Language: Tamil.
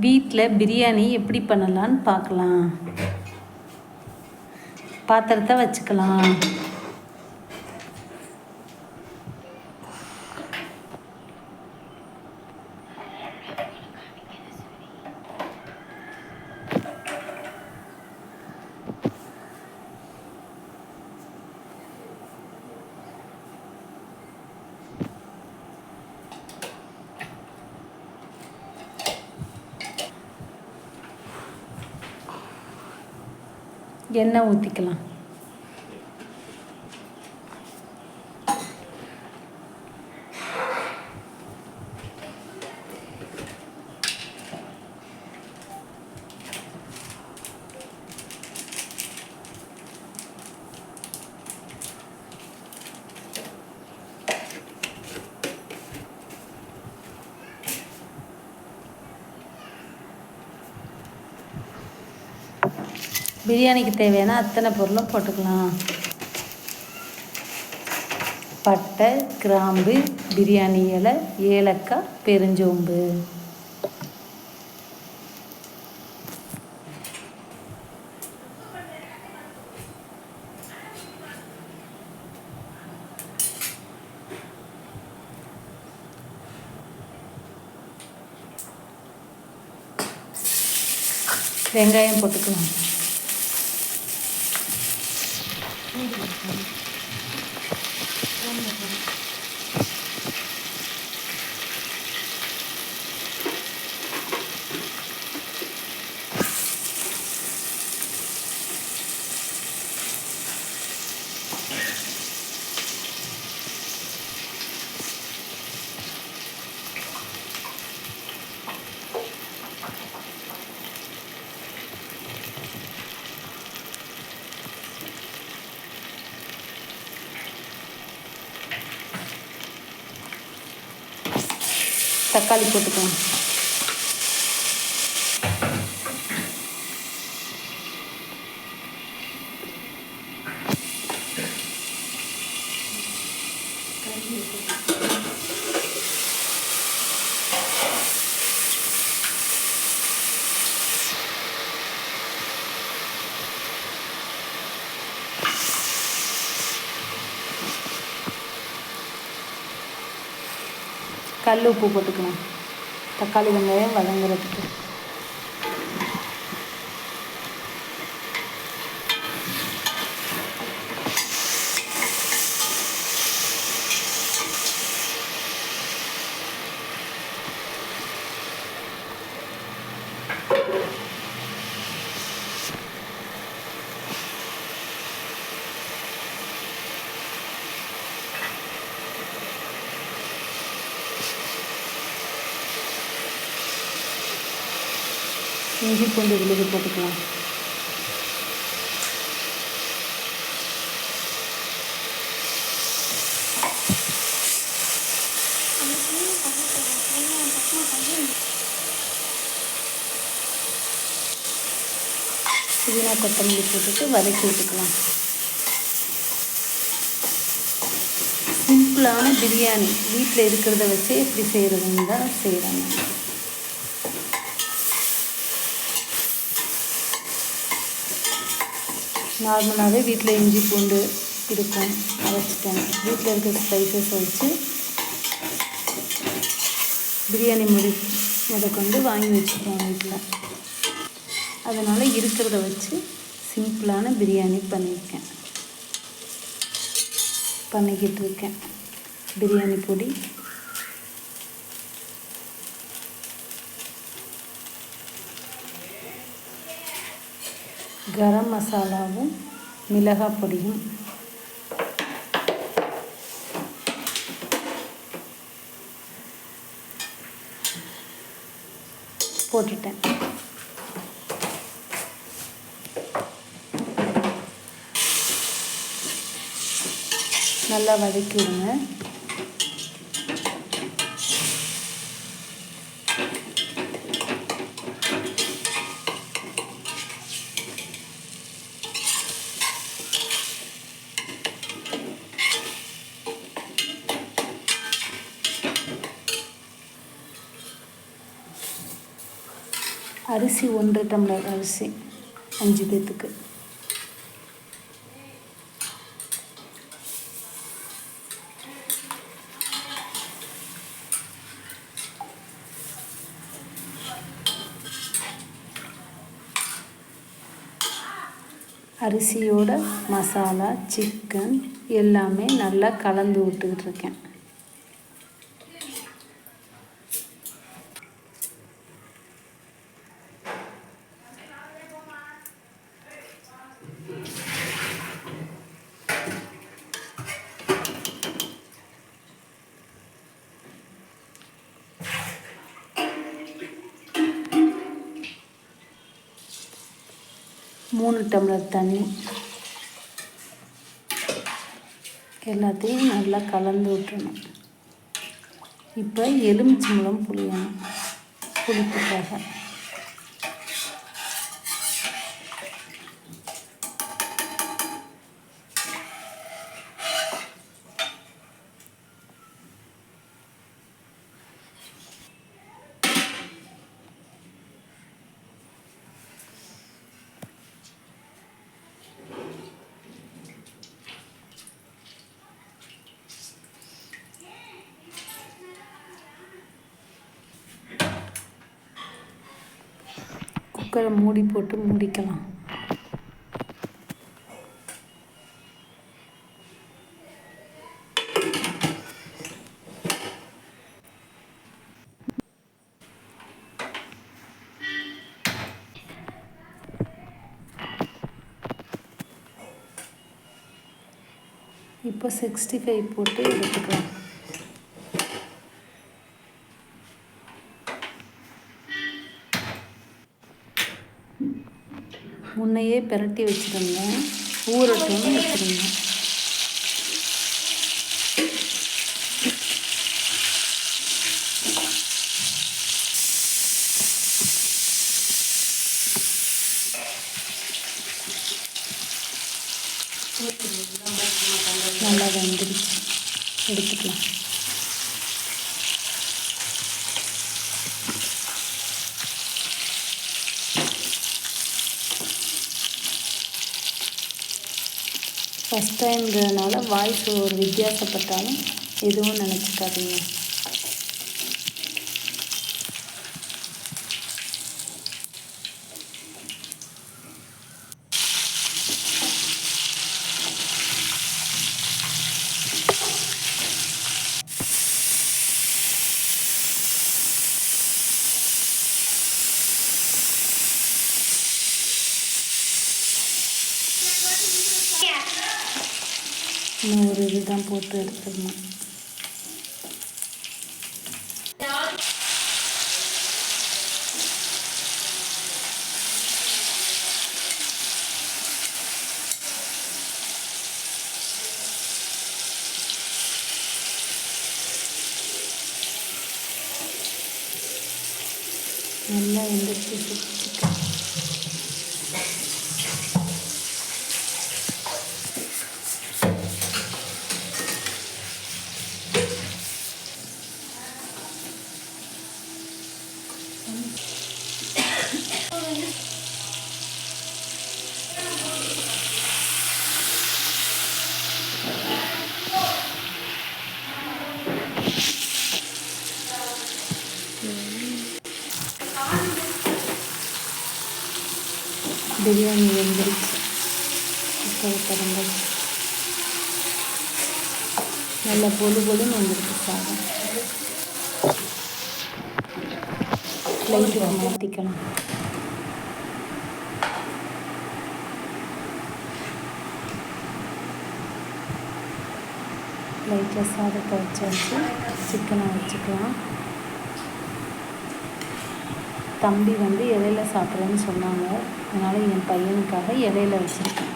வீட்டில் பிரியாணி எப்படி பண்ணலான்னு பார்க்கலாம். பாத்திரத்தை வச்சுக்கலாம். எண்ணெய் ஊற்றிக்கலாம். பிரியாணிக்கு தேவையான அத்தனை பொருளும் போட்டுக்கலாம். பட்டை, கிராம்பு, பிரியாணி இலை, ஏலக்காய், பெருஞ்சோம்பு. வெங்காயம் போட்டுக்கலாம். தக்காளி போட்டுக்கலாம். கல் உப்பு போட்டுக்கலாம். தக்காளி வெங்காயம் வதங்குறதுக்கு. இஞ்சி பூண்டு விழுது போட்டுக்கலாம். புதினா கொத்தமல்லி போட்டுட்டு வதக்கி விட்டுக்கலாம். சிம்பிளான பிரியாணி வீட்டில் இருக்கிறத வச்சு எப்படி செய்கிறதுன்னு தான் செய்கிறாங்க. நார்மலாகவே வீட்டில் இஞ்சி பூண்டு இருக்கும், அரைச்சிட்டேன். வீட்டில் இருக்க ஸ்பைசஸை வச்சு பிரியாணி முதற்கொண்டு வாங்கி வச்சுப்போம் வீட்டில். அதனால் இருக்கிறத வச்சு சிம்பிளான பிரியாணி பண்ணிக்கிட்டு இருக்கேன். பிரியாணி பொடி, கரம் மசாலாவும் மிளகாய் பொடியும் போட்டுட்டேன். நல்லா வதக்கி விடுங்க. அரிசி 1 டம்ளர் அரிசி 5 பேர்த்துக்கு. அரிசியோட மசாலா, சிக்கன் எல்லாமே நல்லா கலந்து விட்டுக்கிட்டு இருக்கேன். மூணு டம்ளர் தண்ணி எல்லாத்தையும் நல்லா கலந்து விட்டுறணும். இப்போ எலுமிச்சம்பழம் புளியணும் புளிப்புக்காக. குக்கரை மூடி போட்டு மூடிக்கலாம். இப்போ 65 போட்டு எடுத்துக்கலாம். முன்னையே பிரட்டி வச்சுருந்தேன், ஊறட்டும்னு வச்சுருந்தேன். நல்லா வெந்துருச்சு, எடுத்துக்கலாம். ஃபஸ்ட் டைம்ங்கிறதுனால வாய்ஸ் ஒரு வித்தியாசப்பட்டாலும் எதுவும் நினச்சிக்காதீங்க. இன்னும் ஒரு இதுதான் போட்டு எடுத்துக்கணும். நல்லா வெந்துருச்சு சிக்கன். பிரியாணி வெந்துருச்சு, குக்கரை திறந்துச்சு. நல்லா பொழு பொழுன்னு வந்துருக்கு சாதம். லைட்டுக்கு மாற்றிக்கலாம். லைட்டில் சாதத்தை வச்சாச்சு, சிக்கனை வச்சுக்கலாம். தம்பி இலையில சாப்பிட்றேன்னு சொன்னாங்க, அதனால் என் பையனுக்காக இலையில வச்சுருக்கேன்.